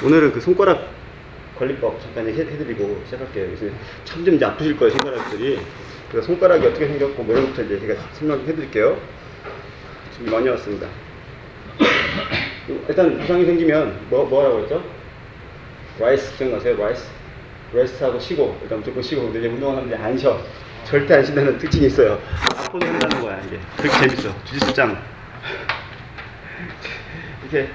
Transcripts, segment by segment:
오늘은 그 손가락 관리법 잠깐 해드리고 시작할게요. 그래서 점점 이제 아프실 거예요, 손가락들이. 그래서 손가락이 어떻게 생겼고 뭐 이런 것부터 이제 제가 설명해드릴게요. 준비 많이 왔습니다. 일단 부상이 생기면 뭐라고 했죠? 라이스 기억나세요? 라이스? 레스트하고 쉬고, 일단 무조건 쉬고. 근데 이제 운동하는데 안 쉬어. 절대 안 쉰다는 특징이 있어요. 아파도 한다는 거야, 이게. 그렇게 재밌어. 주짓수장. 이렇게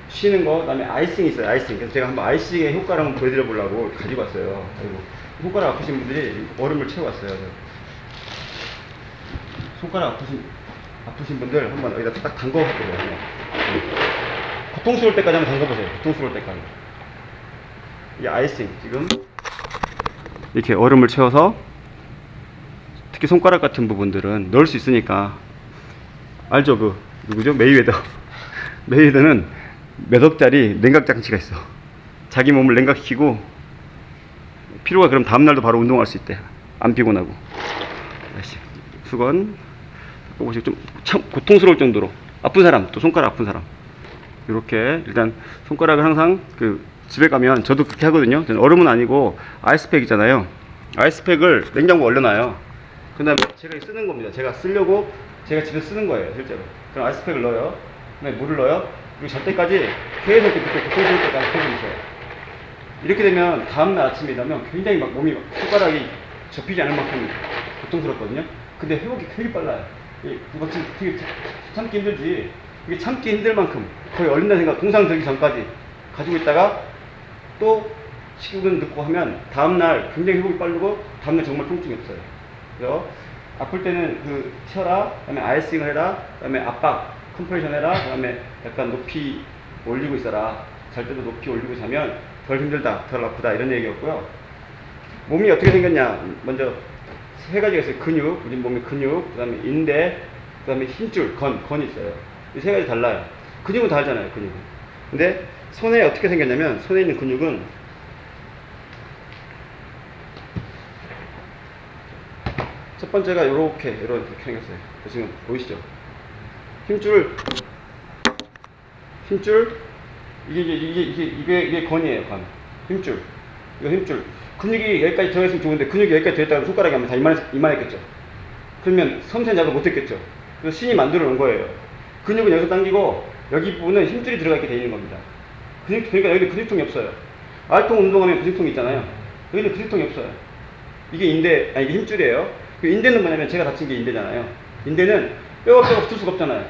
쉬는 거, 그 다음에 아이싱이 있어요, 아이싱. 그래서 제가 한번 아이싱의 효과를 한번 보여드려 보려고 가지고 왔어요. 그리고 손가락 아프신 분들이 얼음을 채워왔어요. 손가락 아프신 분들 한번 여기다 딱 담궈보세요. 고통스러울 때까지 한번 담궈보세요. 고통스러울 때까지. 이 아이싱, 지금 이렇게 얼음을 채워서 특히 손가락 같은 부분들은 넣을 수 있으니까. 알죠? 그 누구죠? 메이웨더. 메이웨더는 몇 억짜리 냉각 장치가 있어. 자기 몸을 냉각시키고 피로가 그럼 다음날도 바로 운동할 수 있대. 안 피곤하고. 수건 보시고 좀 참 고통스러울 정도로 아픈 사람, 또 손가락 아픈 사람, 이렇게 일단 손가락을 항상 집에 가면 저도 그렇게 하거든요. 저는 얼음은 아니고 아이스팩 있잖아요. 아이스팩을 냉장고에 얼려놔요. 그 다음에 제가 쓰는 겁니다. 제가 쓰려고 제가 집에 쓰는 거예요, 실제로. 그럼 아이스팩을 넣어요. 그다음에 물을 넣어요. 그리고 잘 때까지 계속 이렇게 고통스러울 때까지 계속 있어요. 이렇게 되면 다음날 아침에 일어나면 굉장히 막 몸이 손가락이 접히지 않을 만큼 고통스럽거든요. 근데 회복이 되게 빨라요. 이거 되게 참기 힘들지. 이게 참기 힘들 만큼 거의 얼린다는 생각, 동상 들기 전까지 가지고 있다가 또 식욕은 늦고 하면 다음날 굉장히 회복이 빠르고 다음날 정말 통증이 없어요. 그래서 아플 때는 쉬어라, 그 다음에 아이싱을 해라, 그 다음에 압박, 컴프레션 해라, 그 다음에 약간 높이 올리고 있어라. 잘 때도 높이 올리고 자면 덜 힘들다, 덜 아프다, 이런 얘기였고요. 몸이 어떻게 생겼냐, 먼저 세 가지가 있어요. 근육, 우리 몸의 근육, 그 다음에 인대, 그 다음에 힘줄, 건이 있어요. 이 세 가지 달라요. 근육은 다르잖아요, 근육은. 근데 손에 어떻게 생겼냐면, 손에 있는 근육은 첫 번째가 이렇게 생겼어요. 지금 보이시죠? 힘줄, 이게 건이에요, 건. 힘줄. 이거 힘줄. 근육이 여기까지 들어있으면 좋은데, 근육이 여기까지 들어있다면 손가락이 아마 다 이만했겠죠. 그러면 섬세한 작업 못했겠죠. 그래서 신이 만들어 놓은 거예요. 근육은 여기서 당기고, 여기 부분은 힘줄이 들어가 있게 되어 있는 겁니다. 그러니까 여기는 근육통이 없어요. R통 운동하면 근육통이 있잖아요. 여기는 근육통이 없어요. 이게 이게 힘줄이에요. 그 인대는 뭐냐면, 제가 다친 게 인대잖아요. 인대는 뼈가 붙을 수가 없잖아요.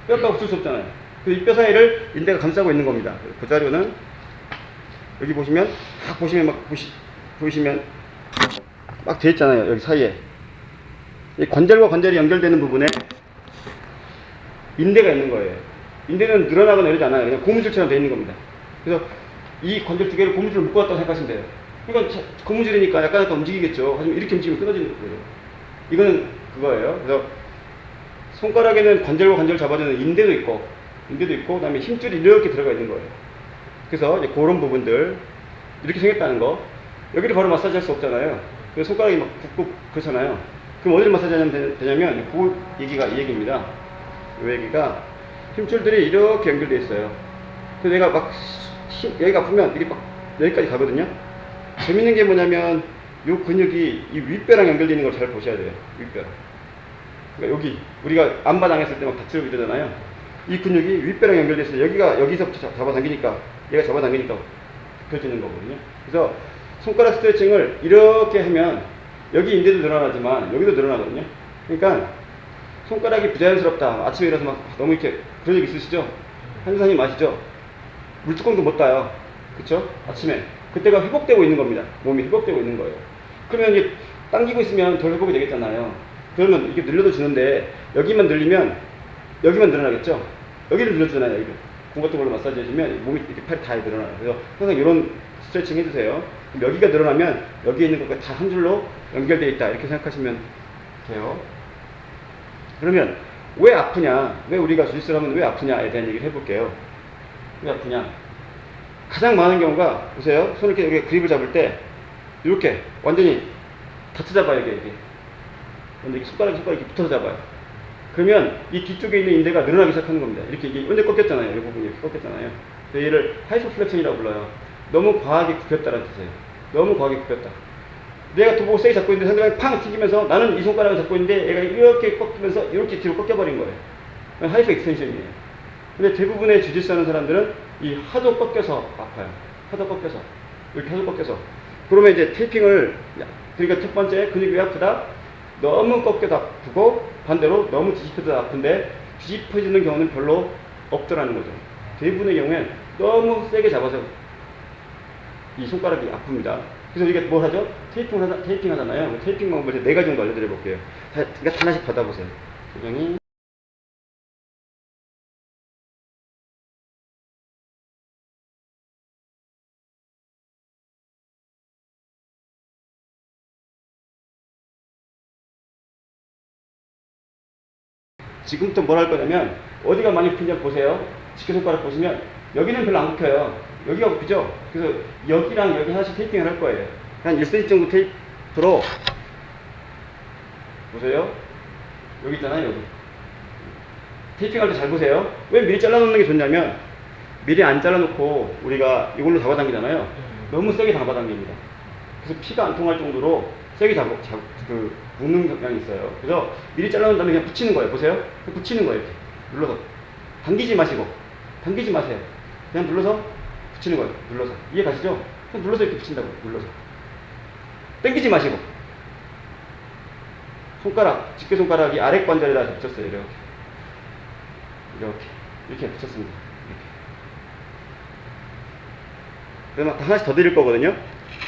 뼈가 붙을 수 없잖아요. 그래서 이 뼈 사이를 인대가 감싸고 있는 겁니다. 그 자료는 여기 보시면 보시면 막 돼 있잖아요. 여기 사이에 이 관절과 관절이 연결되는 부분에 인대가 있는 거예요. 인대는 늘어나거나 이러지 않아요. 그냥 고무줄처럼 돼 있는 겁니다. 그래서 이 관절 두 개를 고무줄로 묶어놨다고 생각하시면 돼요. 그러니까 고무줄이니까 약간 움직이겠죠. 하지만 이렇게 움직이면 끊어지는 거예요. 이거는 그거예요. 그래서 손가락에는 관절과 관절을 잡아주는 인대도 있고, 그 다음에 힘줄이 이렇게 들어가 있는 거예요. 그래서 이제 그런 부분들, 이렇게 생겼다는 거. 여기를 바로 마사지 할 수 없잖아요. 그래서 손가락이 막 붓고 그렇잖아요. 그럼 어디를 마사지 하면 되냐면, 이 얘기입니다. 이 얘기가, 힘줄들이 이렇게 연결되어 있어요. 그래서 내가 여기가 아프면 이게 막 여기까지 가거든요. 재밌는 게 뭐냐면, 이 근육이 이 윗뼈랑 연결되어 있는 걸 잘 보셔야 돼요. 윗뼈랑. 그러니까 여기, 우리가 안마당했을 때 막 다치고 이러잖아요. 이 근육이 윗뼈랑 연결되어 있어요. 여기서부터 잡아당기니까, 얘가 잡아당기니까 굽혀지는 거거든요. 그래서 손가락 스트레칭을 이렇게 하면, 여기 인대도 늘어나지만, 여기도 늘어나거든요. 그러니까, 손가락이 부자연스럽다. 아침에 일어나서 막 너무 이렇게, 그런 적 있으시죠? 한의사님 아시죠? 물뚜껑도 못 따요. 그쵸? 아침에. 그때가 회복되고 있는 겁니다. 몸이 회복되고 있는 거예요. 그러면 이제 당기고 있으면 덜 회복이 되겠잖아요. 그러면 이게 늘려도 주는데, 여기만 늘리면, 여기만 늘어나겠죠? 여기를 늘려주잖아요, 여기를. 공 같은 걸로 마사지 해주면 몸이 이렇게 팔이 다 늘어나요. 그래서 항상 이런 스트레칭 해주세요. 그럼 여기가 늘어나면 여기에 있는 것과 다 한 줄로 연결되어 있다. 이렇게 생각하시면 돼요. 그러면 왜 아프냐? 왜 우리가 주짓수를 하면 왜 아프냐에 대한 얘기를 해볼게요. 왜 아프냐? 가장 많은 경우가, 보세요. 손을 이렇게 그립을 잡을 때, 이렇게 완전히 닫혀 잡아요, 이게. 근데 손가락이 붙어서 잡아요. 그러면 이 뒤쪽에 있는 인대가 늘어나기 시작하는 겁니다. 이렇게 이게 언제 꺾였잖아요. 이 부분이 이렇게 꺾였잖아요. 얘를 하이퍼 플렉션이라고 불러요. 너무 과하게 굽혔다는 뜻이에요. 너무 과하게 굽혔다. 내가 도복을 세게 잡고 있는데 상대방이 팡 튕기면서 나는 이 손가락을 잡고 있는데 얘가 이렇게 꺾이면서 이렇게 뒤로 꺾여버린 거예요. 하이퍼 익스텐션이에요. 근데 대부분의 주짓수 하는 사람들은 이 하도 꺾여서 아파요. 하도 꺾여서. 이렇게 하도 꺾여서. 그러면 이제 테이핑을, 그러니까 첫 번째 근육이 왜 아프다? 너무 꺾여도 아프고 반대로 너무 뒤집혀도 아픈데 뒤집혀지는 경우는 별로 없더라는 거죠. 대부분의 경우엔 너무 세게 잡아서 이 손가락이 아픕니다. 그래서 우리가 뭘 하죠? 테이핑 하잖아요. 테이핑 방법을 4가지 정도 알려드려 볼게요. 그러니까 하나씩 받아보세요. 조정이. 지금부터 뭘 할 거냐면 어디가 많이 굽힌지 보세요. 집게손가락 보시면 여기는 별로 안 굽혀요. 여기가 굽히죠. 그래서 여기랑 여기 하나씩 테이핑을 할 거예요. 한 1cm 정도 테이프로 보세요. 여기 있잖아요. 여기 테이핑할 때 잘 보세요. 왜 미리 잘라놓는 게 좋냐면 미리 안 잘라놓고 우리가 이걸로 잡아당기잖아요. 너무 세게 잡아당깁니다. 그래서 피가 안 통할 정도로 세게 묶는 경향이 있어요. 그래서 미리 잘라놓은 다음에 그냥 붙이는 거예요. 보세요. 붙이는 거예요. 이렇게 눌러서. 당기지 마시고. 당기지 마세요. 그냥 눌러서 붙이는 거예요. 눌러서. 이해 가시죠? 그냥 눌러서 이렇게 붙인다고. 눌러서. 당기지 마시고. 손가락, 집게손가락이 아래 관절에다 붙였어요. 이렇게. 이렇게 붙였습니다. 이렇게. 그러면 하나씩 더 드릴 거거든요.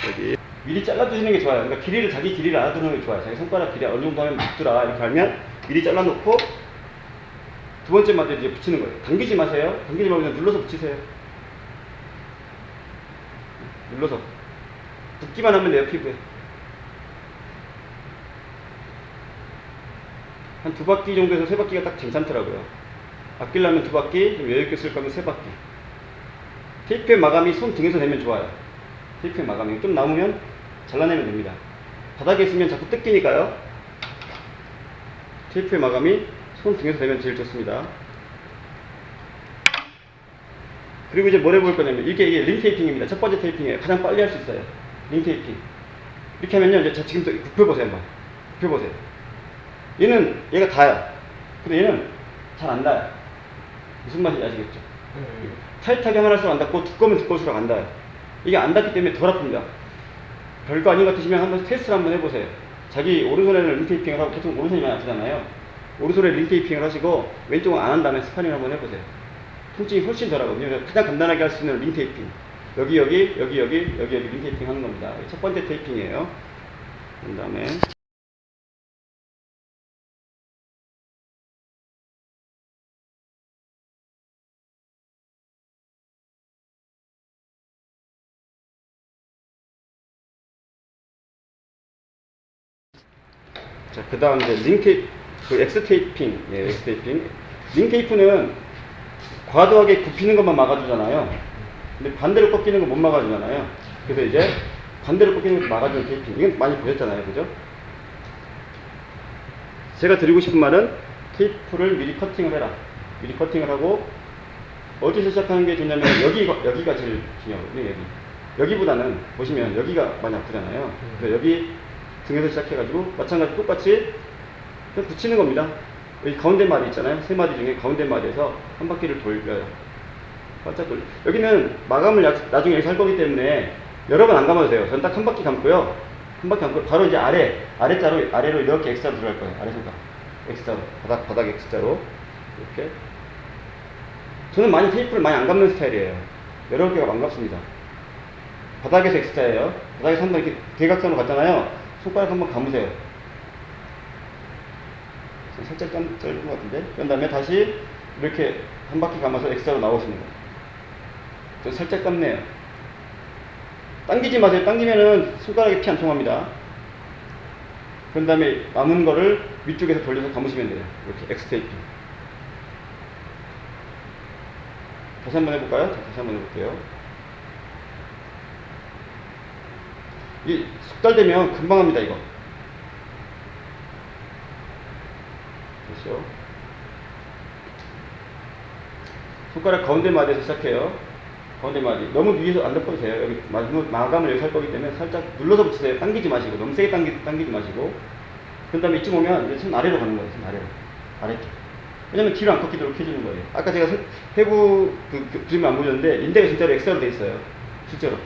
여기. 미리 잘라두시는 게 좋아요. 그러니까 자기 길이를 알아두는 게 좋아요. 자기 손가락 길이 어느 정도 하면 맞더라. 이렇게 알면 미리 잘라놓고 두 번째 마디에 이제 붙이는 거예요. 당기지 마세요. 당기지 말고 그냥 눌러서 붙이세요. 눌러서. 붙기만 하면 돼요, 피부에. 한 2바퀴 정도에서 3바퀴가 딱 괜찮더라고요. 아끼려면 2바퀴, 좀 여유있게 쓸 거면 3바퀴. 테이프의 마감이 손 등에서 되면 좋아요. 테이프의 마감이 좀 남으면 잘라내면 됩니다. 바닥에 있으면 자꾸 뜯기니까요. 테이프의 마감이 손 등에서 되면 제일 좋습니다. 그리고 이제 뭘 해볼 거냐면 이게 링 테이핑입니다. 첫 번째 테이핑이에요. 가장 빨리 할 수 있어요. 링 테이핑. 이렇게 하면요. 이제 지금부터 굽혀보세요. 한번. 굽혀보세요. 얘가 닿아요. 근데 얘는 잘 안 닿아요. 무슨 말인지 아시겠죠? 타이트하게 하면 할수록 안 닿고 두꺼우면 두꺼울수록 안 닿아요. 이게 안 닿기 때문에 덜 아픕니다. 별거 아닌 것 같으시면 한번 테스트를 한번 해보세요. 자기 오른손에는 링 테이핑을 하고, 보통 오른손이 많이 아프잖아요. 오른손에 링 테이핑을 하시고 왼쪽은 안 한 다음에 스파링을 한번 해보세요. 통증이 훨씬 덜하거든요. 가장 간단하게 할 수 있는 링 테이핑. 여기 링 테이핑 하는 겁니다. 첫 번째 테이핑이에요. 그 다음에 자, 그 다음 이제 엑스 테이핑. 예, 엑스 테이핑. 링 테이프는 과도하게 굽히는 것만 막아주잖아요. 근데 반대로 꺾이는 거 못 막아주잖아요. 그래서 이제 반대로 꺾이는 거 막아주는 테이핑. 이건 많이 보셨잖아요. 그죠? 제가 드리고 싶은 말은 테이프를 미리 커팅을 해라. 미리 커팅을 하고 어디서 시작하는 게 좋냐면 여기가 제일 중요하거든요. 여기보다는 보시면 여기가 많이 아프잖아요. 그래서 여기 등에서 시작해가지고 마찬가지 똑같이 그냥 붙이는 겁니다. 여기 가운데 마디 있잖아요. 3마디 중에 가운데 마디에서 한 바퀴를 돌려요. 바짝 돌려. 여기는 마감을 나중에 여기서 할 거기 때문에 여러 번 안 감아도 돼요. 전 딱 한 바퀴 감고요. 한 바퀴 감고 바로 이제 아래로 이렇게 X자로 들어갈 거예요. 아래 손가락 X자로, 바닥 X자로 이렇게. 저는 많이 테이프를 많이 안 감는 스타일이에요. 여러 개가 안 감습니다. 바닥에서 X자예요. 바닥에서 한번 이렇게 대각선으로 갔잖아요. 손가락 한번 감으세요. 살짝 짧은 것 같은데. 그 다음에 다시 이렇게 한 바퀴 감아서 X자로 나오시는 거예요. 저 살짝 감네요. 당기지 마세요. 당기면은 손가락에 피 안 통합니다. 그 다음에 남은 거를 위쪽에서 돌려서 감으시면 돼요. 이렇게 X 테이핑. 다시 한번 해볼까요? 다시 한번 해볼게요. 이 숙달되면 금방 합니다. 이거 됐죠? 손가락 가운데 마디에서 시작해요. 가운데 마디. 너무 위에서 안 덮어도 돼요. 여기 마감을 여기서 할 거기 때문에 살짝 눌러서 붙이세요. 당기지 마시고. 너무 세게 당기지 마시고. 그 다음에 이쯤 오면 이제 손 아래로 가는 거예요. 손 아래로. 아래쪽. 왜냐면 뒤로 안 꺾이도록 해주는 거예요. 아까 제가 해부 그림을 안 보여줬는데, 인대가 진짜로 X자로 돼 있어요. 실제로.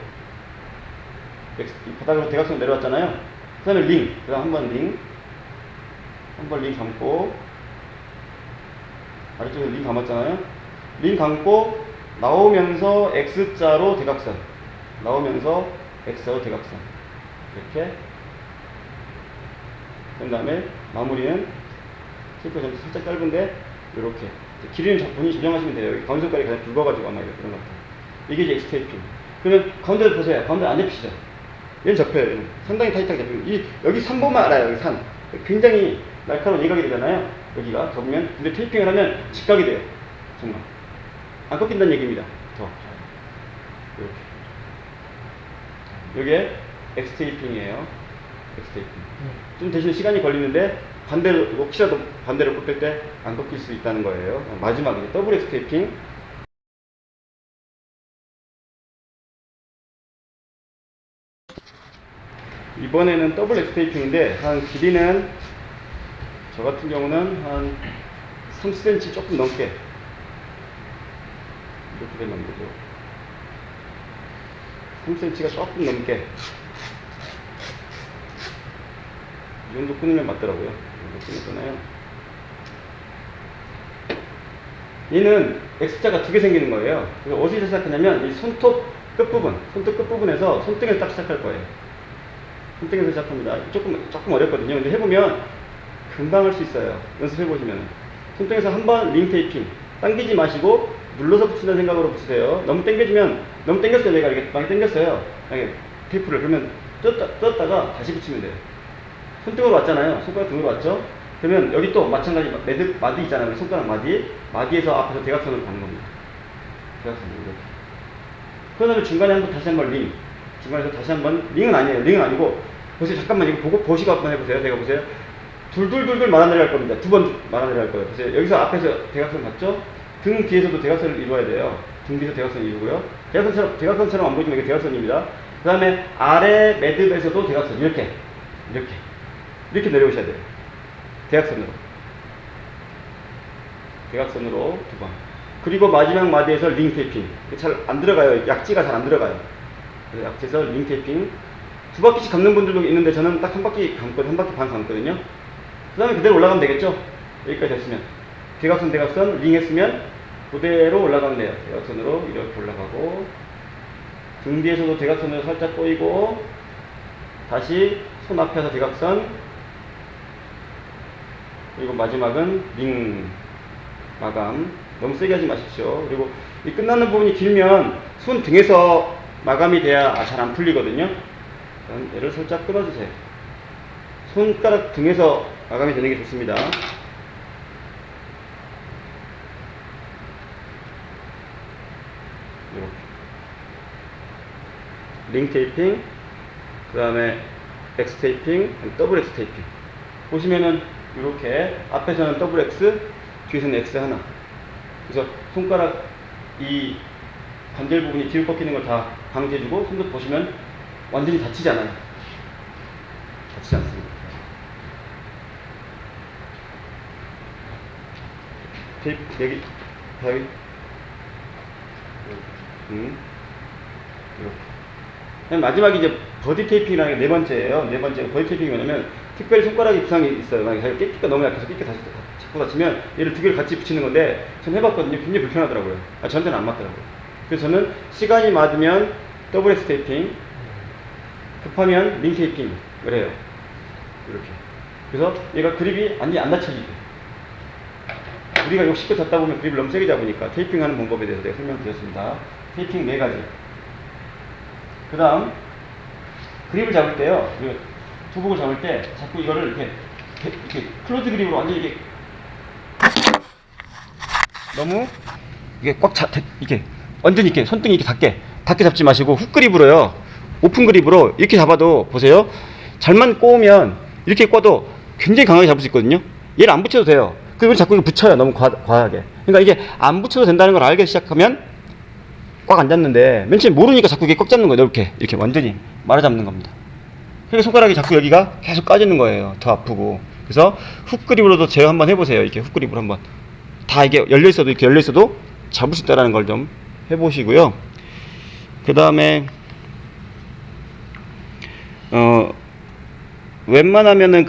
바닥으로 대각선 내려왔잖아요. 그 다음에 링. 그 다음 한번 링. 한번 링 감고. 아래쪽에 링 감았잖아요. 링 감고, 나오면서 X자로 대각선. 나오면서 X자로 대각선. 이렇게. 그 다음에 마무리는 실컷 좀 살짝 짧은데 이렇게 길이는 본인이 조정하시면 돼요. 여기 가운데 손가락이 가장 굵어가지고 아마 그런 것 같아요. 이게 이제 엑스테이핑. 그러면 가운데를 보세요. 가운데 안 잡히시죠? 얘는 잡혀요. 얘는. 상당히 타이트하게 잡히고 여기 3번만 알아요. 여기 산. 굉장히 날카로운 예각이 되잖아요. 여기가 접으면. 근데 테이핑을 하면 직각이 돼요. 정말. 안 꺾인다는 얘기입니다. 더. 이렇게. 이게 엑스테이핑이에요. 엑스테이핑. 좀 대신 시간이 걸리는데 반대로, 혹시라도 반대로 꺾일 때 안 꺾일 수 있다는 거예요. 마지막에 더블 엑스테이핑. 이번에는 더블 엑스테이핑인데 한 길이는 저 같은 경우는 한 3cm 조금 넘게 이렇게 되는 거죠. 3cm가 조금 넘게 이 정도 끊으면 맞더라고요. 이 정도 끊었잖아요. 얘는 X자가 두 개 생기는 거예요. 그래서 어디서 시작하냐면 이 손톱 끝부분에서 손등에서 딱 시작할 거예요. 손등에서 시작합니다. 조금 어렵거든요. 근데 해보면 금방 할 수 있어요. 연습해보시면. 손등에서 한번 링 테이핑. 당기지 마시고 눌러서 붙인다는 생각으로 붙이세요. 너무 당겼어요. 내가 이렇게 많이 당겼어요. 테이프를. 그러면 떴다가 다시 붙이면 돼요. 손등으로 왔잖아요. 손가락 등으로 왔죠? 그러면 여기 또 마찬가지 마디 있잖아요. 손가락 마디에서 앞에서 대각선으로 가는 겁니다. 대각선으로 이렇게. 그 다음에 중간에 다시 한번 링. 중간에서 다시 한번 링은 아니에요. 링은 아니고 보세요. 잠깐만 이거 보시고 한번 해보세요. 제가 보세요. 둘 말아내려 할 겁니다. 두 번 말아내려 할 거예요. 보세요. 여기서 앞에서 대각선 봤죠? 등 뒤에서도 대각선을 이루어야 돼요. 등 뒤에서 대각선을 이루고요. 대각선처럼 안 보이지만 이게 대각선입니다. 그 다음에 아래 매듭에서도 대각선 이렇게 내려오셔야 돼요. 대각선으로 두 번. 그리고 마지막 마디에서 링 테이핑. 잘 안 들어가요. 약지가 잘 안 들어가요. 그래서 약지에서 링 테이핑. 두 바퀴씩 감는 분들도 있는데 저는 딱 한 바퀴 반 감거든요. 그 다음에 그대로 올라가면 되겠죠? 여기까지 됐으면. 대각선, 링 했으면 그대로 올라가면 돼요. 대각선으로 이렇게 올라가고. 등 뒤에서도 대각선으로 살짝 꼬이고. 다시 손 앞에서 대각선. 그리고 마지막은 링 마감. 너무 세게 하지 마십시오. 그리고 이 끝나는 부분이 길면 손 등에서 마감이 돼야 잘 안 풀리거든요. 얘를 살짝 끊어주세요. 손가락 등에서 마감이 되는 게 좋습니다. 이렇게. 링 테이핑, 그 다음에 X 테이핑, 더블 X 테이핑. 보시면은 이렇게 앞에서는 더블 X, 뒤에서는 X 하나. 그래서 손가락 이 관절 부분이 뒤로 꺾이는 걸 다 방지해주고, 손도 보시면 완전히 다치지 않아요. 다치지 않습니다. 테이프 여기 이렇게. 마지막에 이제 버디 테이핑이라는 게 네 번째예요. 네 번째 버디 테이핑이 뭐냐면 특별히 손가락에 부상이 있어요. 만약에 끼끼가 너무 약해서 끼끼 다시 자꾸 다치면 얘를 두 개를 같이 붙이는 건데 전 해봤거든요. 굉장히 불편하더라고요. 저한테는 안 맞더라고요. 그래서 저는 시간이 맞으면 더블 X 테이핑, 급하면 링 테이핑을 해요. 이렇게. 그래서 얘가 그립이 완전히 안 닫혀지게. 우리가 욕심껏 잡다 보면 그립을 너무 세게 잡으니까 테이핑하는 방법에 대해서 내가 설명드렸습니다. 테이핑 4가지. 그 다음 그립을 잡을 때요. 두복을 잡을 때 자꾸 이거를 이렇게 클로즈 그립으로 완전히 이렇게 너무 이게 이렇게 완전히 이렇게 손등이 이렇게 닿게 잡지 마시고 훅 그립으로요. 오픈 그립으로 이렇게 잡아도 보세요. 잘만 꼬우면 이렇게 꼬도 굉장히 강하게 잡을 수 있거든요. 얘를 안 붙여도 돼요. 그리고 자꾸 이거 붙여요. 너무 과하게. 그러니까 이게 안 붙여도 된다는 걸 알게 시작하면 꽉 안 잡는데 맨 처음에 모르니까 자꾸 이게 꽉 잡는 거예요. 이렇게 완전히 말아 잡는 겁니다. 그러니까 손가락이 자꾸 여기가 계속 까지는 거예요. 더 아프고. 그래서 훅 그립으로도 제어 한번 해보세요. 이렇게 훅 그립으로 한번 다 이게 열려 있어도 이렇게 열려 있어도 잡을 수 있다라는 걸 좀 해보시고요. 그 다음에 웬만하면은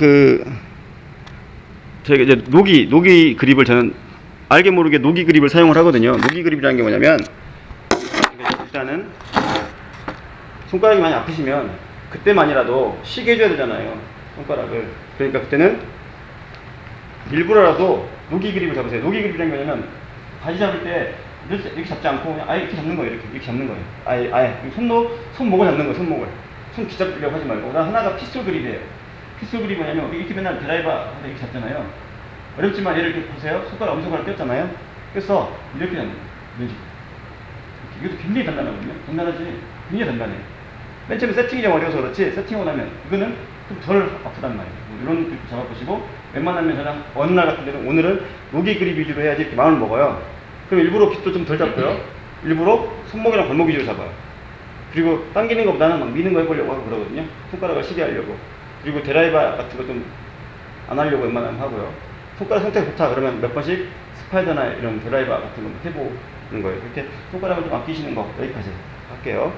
제가 이제 노기 그립을 저는 알게 모르게 노기 그립을 사용을 하거든요. 노기 그립이라는 게 뭐냐면 일단은 손가락이 많이 아프시면 그때만이라도 쉬게 해줘야 되잖아요. 손가락을. 그러니까 그때는 일부러라도 노기 그립을 잡으세요. 노기 그립이라는 게 뭐냐면 바지 잡을 때 이렇게 잡지 않고 그냥 아예 이렇게 잡는 거예요. 이렇게 잡는 거예요. 아예 손목을 잡는 거예요. 손 기잡으려고 하지 말고. 그다음 하나가 피스톨 그립이에요. 피스톨 그립이 뭐냐면 이렇게 맨날 드라이버 이렇게 잡잖아요. 어렵지만 얘를 이렇게 보세요. 손가락 엄지손가락 꼈잖아요. 그래서 이렇게 잡는 거예요. 이런 식으로. 이것도 굉장히 단단하거든요. 단단하지? 굉장히 단단해요. 맨 처음에 세팅이 좀 어려워서 그렇지 세팅하고 나면 이거는 좀 덜 아프단 말이에요. 이런 그립 잡아보시고 웬만하면 저는 어느 날 같은 데는 오늘은 노기 그립 위주로 해야지 이렇게 마음을 먹어요. 그럼 일부러 깃도 좀 덜 잡고요. 일부러 손목이랑 발목 위주로 잡아요. 그리고 당기는 것보다는 막 미는 거 해보려고 하고 그러거든요. 손가락을 쉬게 하려고. 그리고 드라이버 같은 거 좀 안 하려고 웬만하면 하고요. 손가락 상태가 좋다 그러면 몇 번씩 스파이더나 이런 드라이버 같은 거 해보는 거예요. 이렇게 손가락을 좀 아끼시는 거 여기까지 할게요.